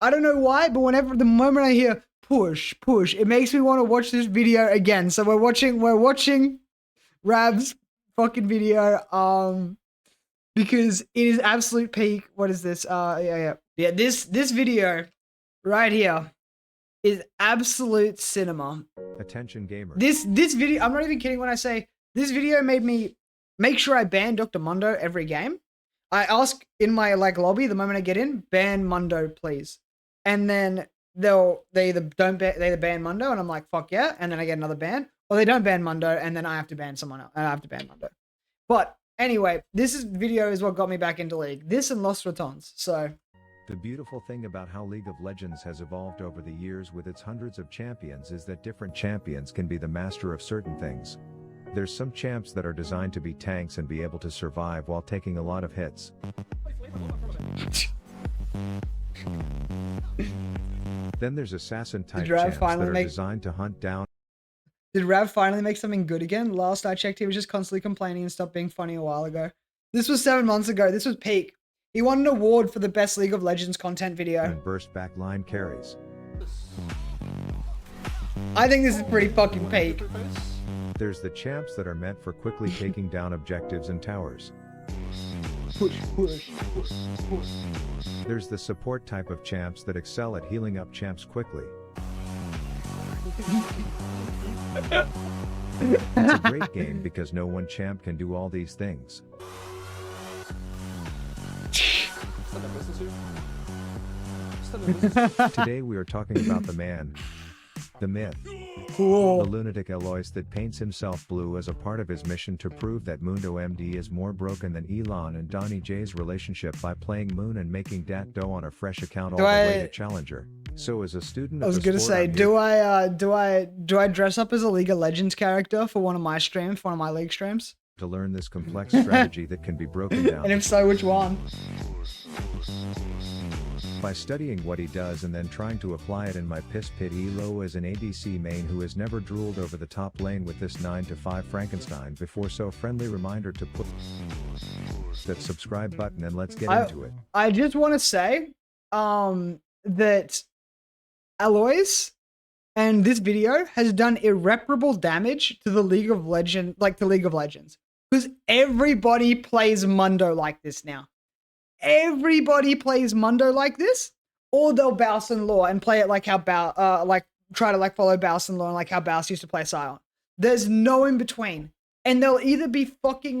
I don't know why, but whenever the moment I hear push, push, it makes me want to watch this video again. So we're watching Rav's fucking video, because it is absolute peak. What is this? Yeah. This video right here is absolute cinema. Attention gamers. This video, I'm not even kidding when I say this video made me make sure I ban Dr. Mundo every game. I ask in my lobby the moment I get in, ban Mundo, please. And then they either ban Mundo, and I'm like, fuck yeah, and then I get another ban, or they don't ban Mundo, and then I have to ban someone else, and I have to ban Mundo. But anyway, video is what got me back into League. This and Lost Returns. So the beautiful thing about how League of Legends has evolved over the years with its hundreds of champions is that different champions can be the master of certain things. There's some champs that are designed to be tanks and be able to survive while taking a lot of hits. Then there's assassin type champs that are designed to hunt down. Did Rav finally make something good again? Last I checked, he was just constantly complaining and stopped being funny a while ago. This was 7 months ago. This was peak. He won an award for the best League of Legends content video. And burst back line carries. I think this is pretty fucking peak. There's the champs that are meant for quickly taking down objectives and towers. Push, push, push, push. There's the support type of champs that excel at healing up champs quickly. It's a great game because no one champ can do all these things. Today we are talking about the man, the myth, cool. The lunatic Eloise that paints himself blue as a part of his mission to prove that Mundo MD is more broken than Elon and Donnie J's relationship by playing Moon and making dat dough on a fresh account all the way to Challenger. So as a student, I was gonna say, do I dress up as a League of Legends character for one of my streams, one of my League streams? To learn this complex strategy that can be broken down. And if so, which one? By studying what he does and then trying to apply it in my piss pit elo as an ADC main who has never drooled over the top lane with this 9-to-5 Frankenstein before. So friendly reminder to put that subscribe button and let's get into it. I just want to say that Aloys and this video has done irreparable damage to the League of Legends, because everybody plays Mundo like this now. Everybody plays Mundo like this, or they'll Baus and Law and play it like how try to follow Baus and Law and like how Baus used to play Silent. There's no in between, and they'll either be fucking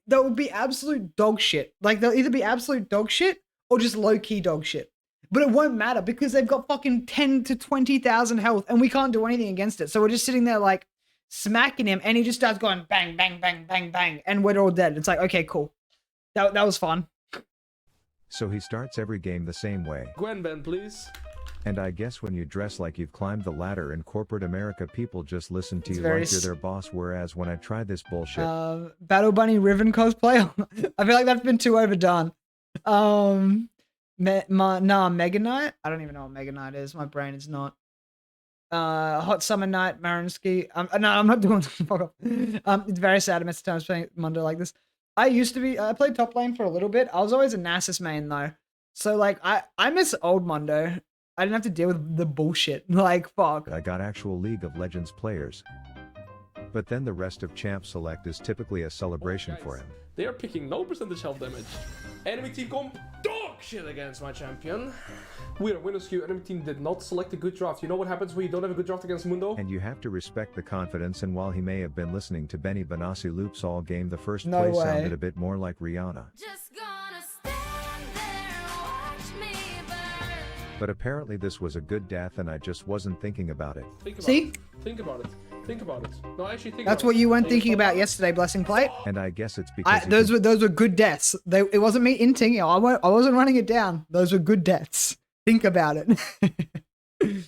they'll be absolute dog shit. They'll either be absolute dog shit or just low key dog shit. But it won't matter because they've got fucking 10 to 20,000 health, and we can't do anything against it. So we're just sitting there smacking him, and he just starts going bang, bang, bang, bang, bang, and we're all dead. It's like, okay, cool. That was fun. So he starts every game the same way. Gwen Ben, please. And I guess when you dress like you've climbed the ladder in corporate America, people just listen to you like you're their boss, whereas when I tried this bullshit... Battle Bunny Riven cosplay? I feel like that's been too overdone. Mega Knight? I don't even know what Mega Knight is. My brain is not. Hot Summer Night, Marinsky. No, I'm not doing fuck off. It's very sad I missed times playing Mundo like this. I played top lane for a little bit. I was always a Nasus main though. So I miss old Mundo. I didn't have to deal with the bullshit. Fuck. I got actual League of Legends players. But then the rest of Champ Select is typically a celebration for him. They are picking no percentage health damage. Enemy team come dog shit against my champion. We are Windows Q. Enemy team did not select a good draft. You know what happens when you don't have a good draft against Mundo? And you have to respect the confidence, and while he may have been listening to Benny Benassi loops all game, the first play sounded a bit more like Rihanna. Just gonna stand there and watch me burn. But apparently this was a good death and I just wasn't thinking about it. Think about it. Think about it. No, actually think That's what you weren't thinking about yesterday, Blessing Plate. And I guess it's because those were good deaths. It wasn't me inting. I wasn't running it down. Those were good deaths. Think about it.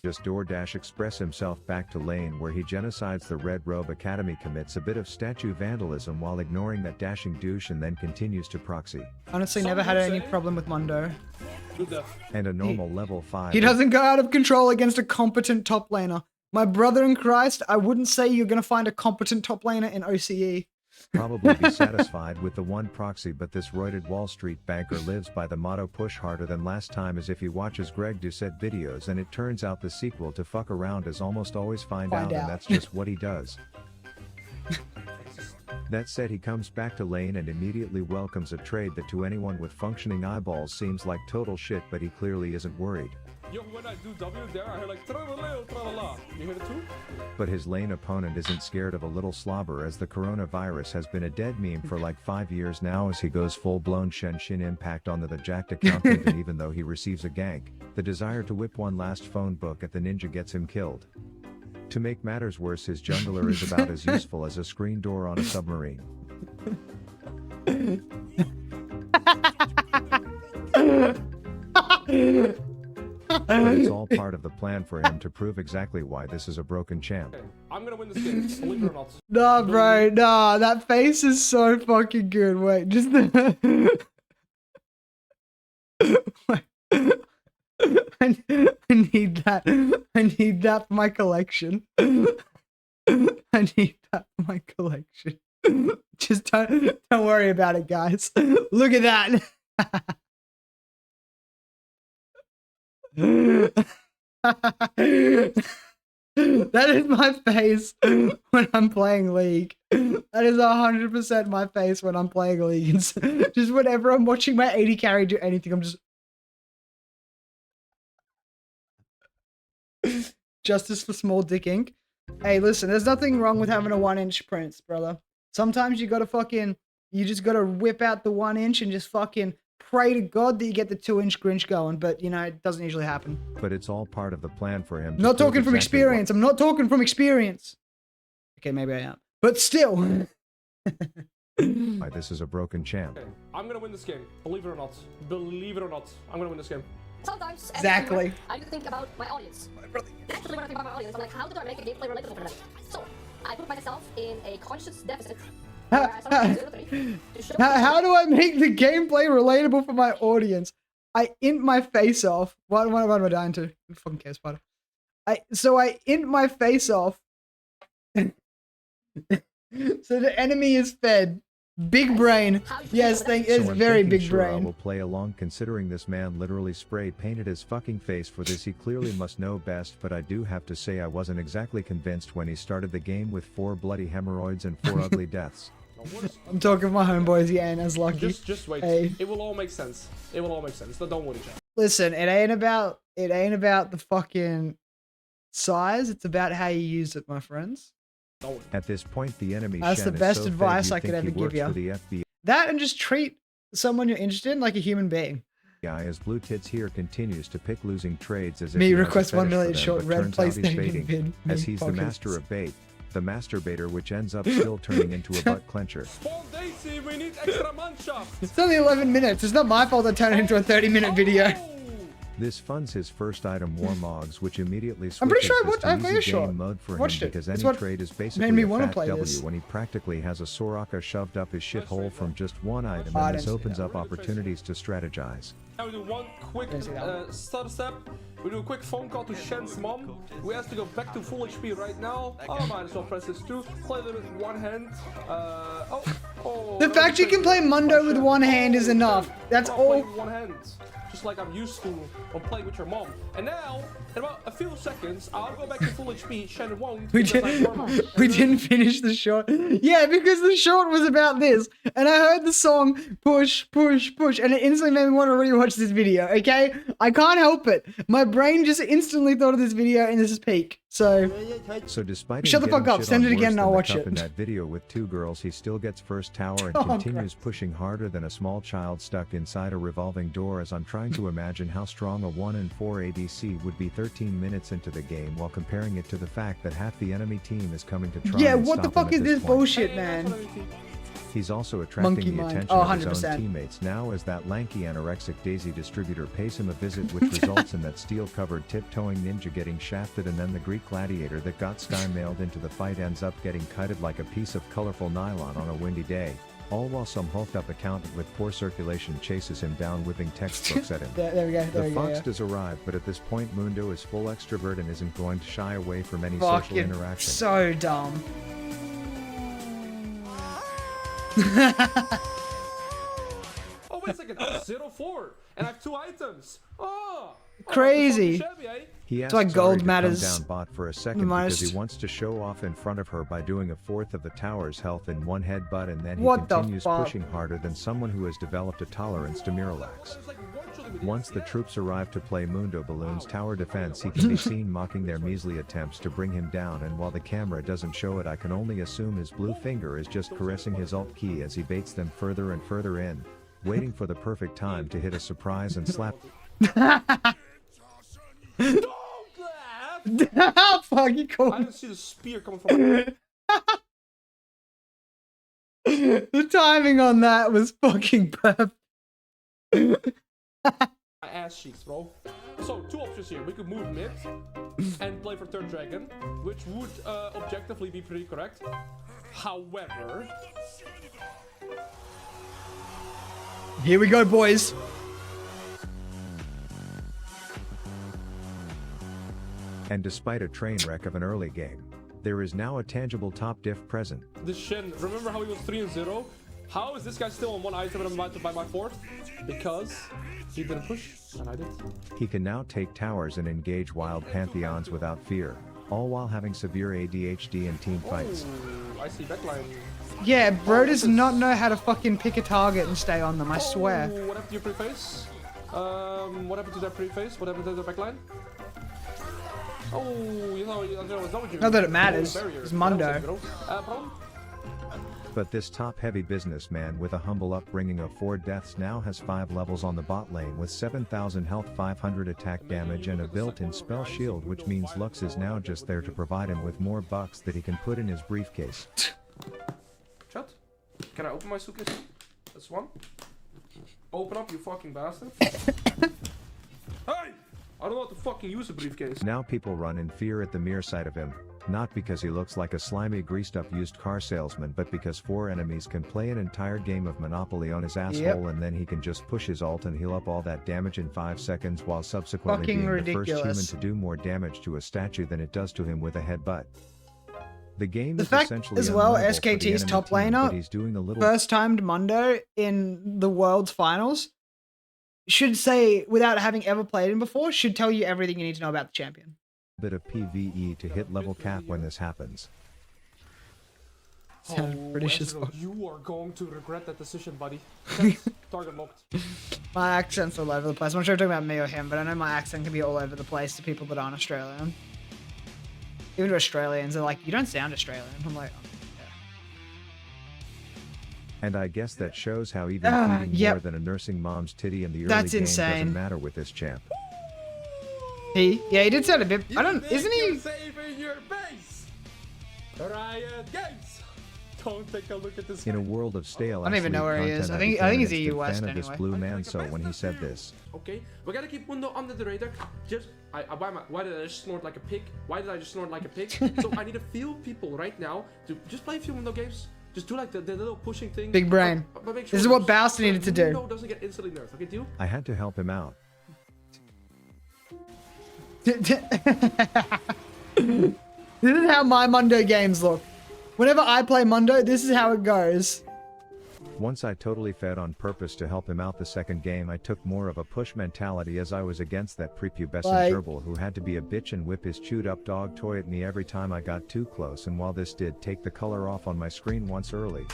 Just DoorDash express himself back to lane where he genocides the Red Robe Academy, commits a bit of statue vandalism while ignoring that dashing douche, and then continues to proxy. Honestly, never had any problem with Mundo. And a normal level 5. He doesn't go out of control against a competent top laner. My brother in Christ, I wouldn't say you're going to find a competent top laner in OCE. Probably be satisfied with the one proxy, but this roided Wall Street banker lives by the motto push harder than last time, as if he watches Greg Doucette videos and it turns out the sequel to fuck around is almost always find out, and that's just what he does. That said, he comes back to lane and immediately welcomes a trade that to anyone with functioning eyeballs seems like total shit, but he clearly isn't worried. Yo, when I do W there, I hear like tra-la-la, tra-la-la. You hear it too? But his lane opponent isn't scared of a little slobber, as the coronavirus has been a dead meme for like 5 years now, as he goes full-blown Shin Impact on the jacked accountant, and even though he receives a gank, the desire to whip one last phone book at the ninja gets him killed. To make matters worse, his jungler is about as useful as a screen door on a submarine. But it's all part of the plan for him to prove exactly why this is a broken champ. Okay, I'm gonna win this game, believe it or not. Nah, bro, nah, that face is so fucking good. Wait, just the... Wait. I need that. I need that for my collection. I need that for my collection. Just don't worry about it, guys. Look at that. That is my face when I'm playing League. That is 100% my face when I'm playing League. It's just whenever I'm watching my 80 carry do anything, I'm just... Justice for Small Dick Inc. Hey, listen, there's nothing wrong with having a 1-inch prince, brother. Sometimes you gotta fucking... You just gotta whip out the 1-inch and just fucking... pray to God that you get the 2-inch Grinch going, but you know, it doesn't usually happen. But it's all part of the plan for him. I'm not talking from exactly experience. I'm not talking from experience. Okay, maybe I am. But still. why this is a broken champ. Okay, I'm gonna win this game, believe it or not. Believe it or not, I'm gonna win this game. Sometimes, as a Exactly. streamer, I need to think about my audience. Actually, when I think about my audience, I'm like, how do I make a gameplay relatable for them? So, I put myself in a conscious deficit. Where I started using to show How do I make the gameplay relatable for my audience? I int my face off. What am I dying to? Who fucking cares, Spider? I int my face off. So the enemy is fed. Big brain. Yes, it's I'm very thinking big sure I brain. will play along, considering this man literally spray painted his fucking face for this. He clearly must know best, but I do have to say I wasn't exactly convinced when he started the game with 4 bloody hemorrhoids and 4 ugly deaths. Now, what is- I'm talking to my homeboys, yeah, and as lucky. just wait. Hey. It will all make sense. It will all make sense. Don't worry, chat. Listen, it ain't about the fucking size. It's about how you use it, my friends. Don't worry. At this point, the enemy That's Shen the is best so fed advice you'd I could think he ever give works ya. for the FBI. That and just treat someone you're interested in like a human being. As Blue Tits here continues to pick losing trades as if Me he has a request 1 fetish for million them, short but red turns out he's PlayStation baiting, vid. as Me he's the fuckers. master of bait, the masturbator, which ends up still turning into a butt clencher. Spawn Daisy, we need extra Mannschaft. It's only 11 minutes. It's not my fault I turned it into a 30-minute video. Oh! This funds his first item, War Mogs, which immediately switches I'm pretty sure I this watched- to I played a easy short. game mode for him, Watched it. because It's any what trade is made basically me a wanna fat play W this. when he practically has a Soraka shoved up his shithole from just one item, I and this didn't see opens that. up opportunities to strategize. Now we do one quick Didn't see that starter step. We do a quick phone call to Shen's mom. We have to go back to full HP right now. Oh, might as well press this too. Play a little bit with one hand. The fact you can play Mundo with one hand is enough. That's I'll all. play with one hand. Just like I'm used to when playing with your mom. And now, in about a few seconds, I'll go back to full HP. Shen won't. We because I didn't, warm up. we didn't finish the short. Yeah, because the short was about this. And I heard the song push, push, push. And it instantly made me want to rewatch this video, okay? I can't help it. My brain just instantly thought of this video and this is peak. So, So despite Shut him the fuck getting up, shit send on it again worse and than I'll the watch cup it. in that video with 2 girls, he still gets first tower and Oh, continues pushing harder than a small child stuck inside a revolving door, as I'm trying to imagine how strong a 1 in 4 ADC would be 13 minutes into the game, while comparing it to the fact that half the enemy team is coming to try yeah, and what the stop him fuck at is this point. bullshit, man? He's also attracting Monkey the mind. attention Oh, of his 100%. own teammates now, as that lanky anorexic Daisy distributor pays him a visit, which results in that steel-covered tiptoeing ninja getting shafted, and then the Greek gladiator that got sky-mailed into the fight ends up getting kited like a piece of colorful nylon on a windy day, all while some hulked-up accountant with poor circulation chases him down whipping textbooks at him. There we go. There The we go. fox Yeah. does arrive, but at this point Mundo is full extrovert and isn't going to shy away from any social Fucking interaction. so dumb. Oh, wait a second. 0-4. And I have 2 items. Oh. Crazy. Shabby, eh? He asked why Zari gold to matters come down bot for a second most. because he wants to show off in front of her by doing a fourth of the tower's health in one headbutt, and then he What the continues fuck? pushing harder than someone who has developed a tolerance to Miralax. There's like virtually with Once the yeah. troops arrive to play Mundo Balloon's tower defense, he can be seen mocking their measly attempts to bring him down, and while the camera doesn't show it, I can only assume his blue finger is just caressing his alt key as he baits them further and further in, waiting for the perfect time to hit a surprise and slap. Don't laugh! Fucking cool. I didn't see the spear coming from. The timing on that was fucking perfect. My ass cheeks, bro. So, 2 options here. We could move mid and play for third dragon, which would objectively be pretty correct. However, Here we go, boys. And despite a train wreck of an early game, there is now a tangible top diff present. the Shin, remember how he was 3-0? How is this guy still on 1 item and I'm about to buy my 4th? Because he didn't push, and I did. He can now take towers and engage wild pantheons without fear, all while having severe ADHD in team fights. Oh, I see backline. Yeah, bro does not know how to fucking pick a target and stay on them, I swear. Oh, what happened to your preface? What happened to that preface? What happened to the backline? Oh, you know what you Not that it matters. barrier. It's Mundo. Problem? But this top-heavy businessman with a humble upbringing of 4 deaths now has 5 levels on the bot lane with 7,000 health, 500 attack damage, and a built-in spell shield, which means Lux is now just there to provide him with more bucks that he can put in his briefcase. Chat? Can I open my suitcase? That's one. Open up, you fucking bastard. Hey! I don't know how to fucking use a briefcase. Now people run in fear at the mere sight of him, not because he looks like a slimy greased-up used car salesman, but because 4 enemies can play an entire game of Monopoly on his asshole, and then he can just push his ult and heal up all that damage in 5 seconds while subsequently Fucking being the ridiculous. first human to do more damage to a statue than it does to him with a headbutt. The game The is fact essentially as well, unwinnable for the SKT's enemy top team, laner, but he's doing a little First timed Mundo in the world's finals should say, without having ever played him before, should tell you everything you need to know about the champion. bit of PvE to hit level cap when this happens. Sounded British as Ezreal, fuck. you are going to regret that decision, buddy. That's target locked. My accent's all over the place. I'm not sure if you're talking about me or him, but I know my accent can be all over the place to people that aren't Australian. Even to Australians, they're like, you don't sound Australian. I'm like, oh, And I guess that shows how even feeding yep. more than a nursing mom's titty in the early That's game insane. doesn't matter with this champ. yeah, he did sound a bit. I don't. Isn't he? Safe in your base. Riot Games. Don't take a look at this. In a world of stale, I don't even know where he content, is. I became think he's an EU instant West fan of this anyway. blue man. So when he said this, Okay, we gotta keep Mundo under the radar. Just, why did I just snort like a pig? Why did I just snort like a pig? So I need a few people right now to just play a few Mundo games. Just do like the little pushing thing. Big brain. But make This is what Bowser so needed to do. Mundo doesn't get instantly nerfed. Okay, deal? I had to help him out. This is how my Mundo games look. Whenever I play Mundo, this is how it goes. Once I totally fed on purpose to help him out the second game, I took more of a push mentality as I was against that prepubescent Like- gerbil who had to be a bitch and whip his chewed up dog toy at me every time I got too close, and while this did take the color off on my screen once early.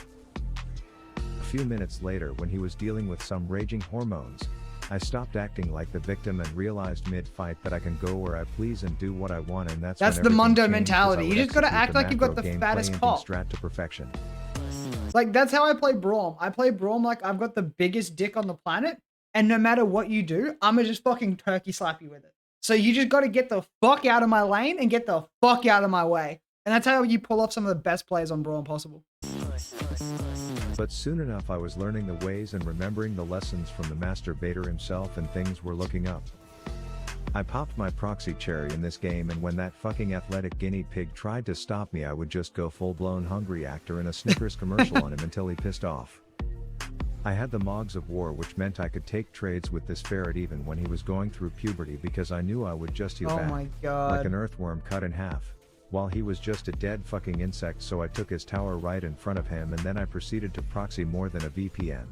A few minutes later, when he was dealing with some raging hormones, I stopped acting like the victim and realized mid-fight that I can go where I please and do what I want, and that's That's when the everything Mundo changed, as I mentality. would You just gotta execute act like you've got macro the gameplay fattest and cock. strat to perfection. Like, that's how I play Braum. I play Braum like I've got the biggest dick on the planet, and no matter what you do, I'm gonna just fucking turkey slap you with it. So you just gotta get the fuck out of my lane and get the fuck out of my way. And that's how you pull off some of the best plays on Braum possible. But soon enough I was learning the ways and remembering the lessons from the masturbator himself, and things were looking up. I popped my proxy cherry in this game, and when that fucking athletic guinea pig tried to stop me, I would just go full-blown hungry actor in a Snickers commercial on him until he pissed off. I had the Mogs of War, which meant I could take trades with this ferret even when he was going through puberty, because I knew I would just heal Oh back, my like god. an earthworm cut in half. while he was just a dead fucking insect, so I took his tower right in front of him and then I proceeded to proxy more than a VPN.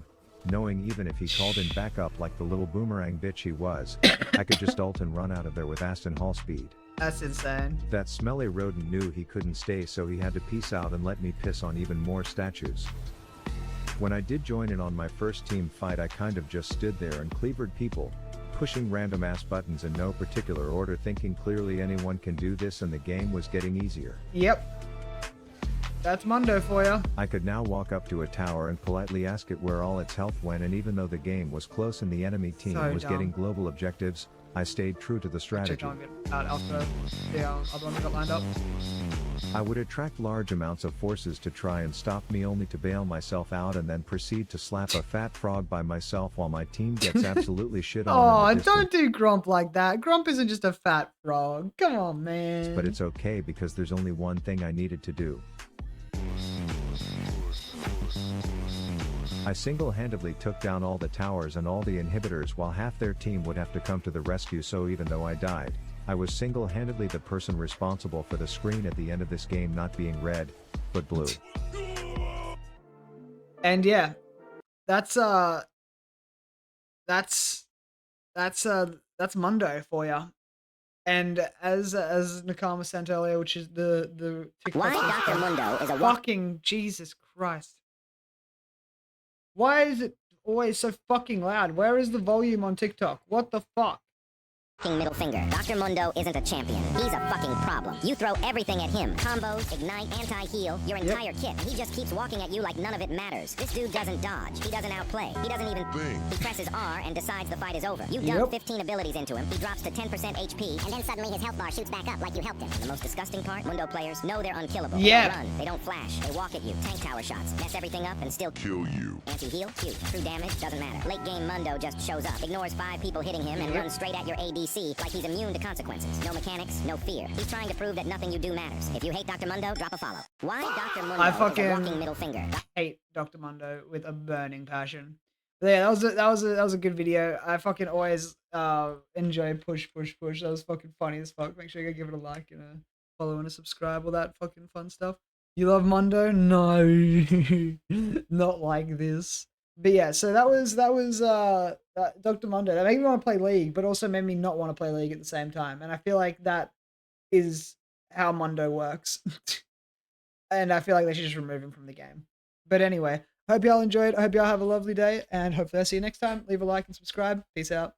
Knowing even if he called in backup like the little boomerang bitch he was, I could just ult and run out of there with Aston Hall speed. That's insane. That smelly rodent knew he couldn't stay, so he had to peace out and let me piss on even more statues. When I did join in on my first team fight, I kind of just stood there and cleavered people, pushing random ass buttons in no particular order, thinking clearly anyone can do this, and the game was getting easier. Yep. That's Mundo for you. I could now walk up to a tower and politely ask it where all its health went, and even though the game was close and the enemy team So was dumb. getting global objectives, I stayed true to the strategy. Check on it after the other one we got lined up. I would attract large amounts of forces to try and stop me, only to bail myself out and then proceed to slap a fat frog by myself while my team gets absolutely shit on. Oh, in the don't distance. do Grump like that. Grump isn't just a fat frog. Come on, man. But it's okay because there's only one thing I needed to do. I single-handedly took down all the towers and all the inhibitors while half their team would have to come to the rescue, so even though I died, I was single-handedly the person responsible for the screen at the end of this game not being red, but blue. And yeah, that's Mundo for you. And as Nakama sent earlier, which is the TikTok. Why Dr. Mundo is a fucking Jesus Christ. Why is it always so fucking loud? Where is the volume on TikTok? What the fuck? walking middle finger. Dr. Mundo isn't a champion. He's a fucking problem. You throw everything at him. Combos, ignite, anti-heal, your entire kit. And he just keeps walking at you like none of it matters. This dude doesn't dodge. He doesn't outplay. He doesn't even think. He presses R and decides the fight is over. You dump 15 abilities into him. He drops to 10% HP. And then suddenly his health bar shoots back up like you helped him. And the most disgusting part? Mundo players know they're unkillable. Yeah. They don't run. They don't flash. They walk at you. Tank tower shots. Mess everything up and still kill you. Anti-heal? Cute. True damage? Doesn't matter. Late game Mundo just shows up. Ignores 5 people hitting him and runs straight at your ADC like he's immune to consequences. No mechanics, no fear. He's trying to prove that nothing you do matters. If you hate Dr. Mundo, drop a follow. Why Dr. Mundo I is a fucking walking middle finger? hate Dr. Mundo with a burning passion. But yeah, that was a good video. I fucking always enjoy push. That was fucking funny as fuck. Make sure you go give it a like and a follow and a subscribe, all that fucking fun stuff. You love Mundo? No, not like this. But yeah, so that was Dr. Mundo. That made me want to play League, but also made me not want to play League at the same time. And I feel like that is how Mundo works. And I feel like they should just remove him from the game. But anyway, hope y'all enjoyed. I hope y'all have a lovely day, and hopefully I'll see you next time. Leave a like and subscribe. Peace out.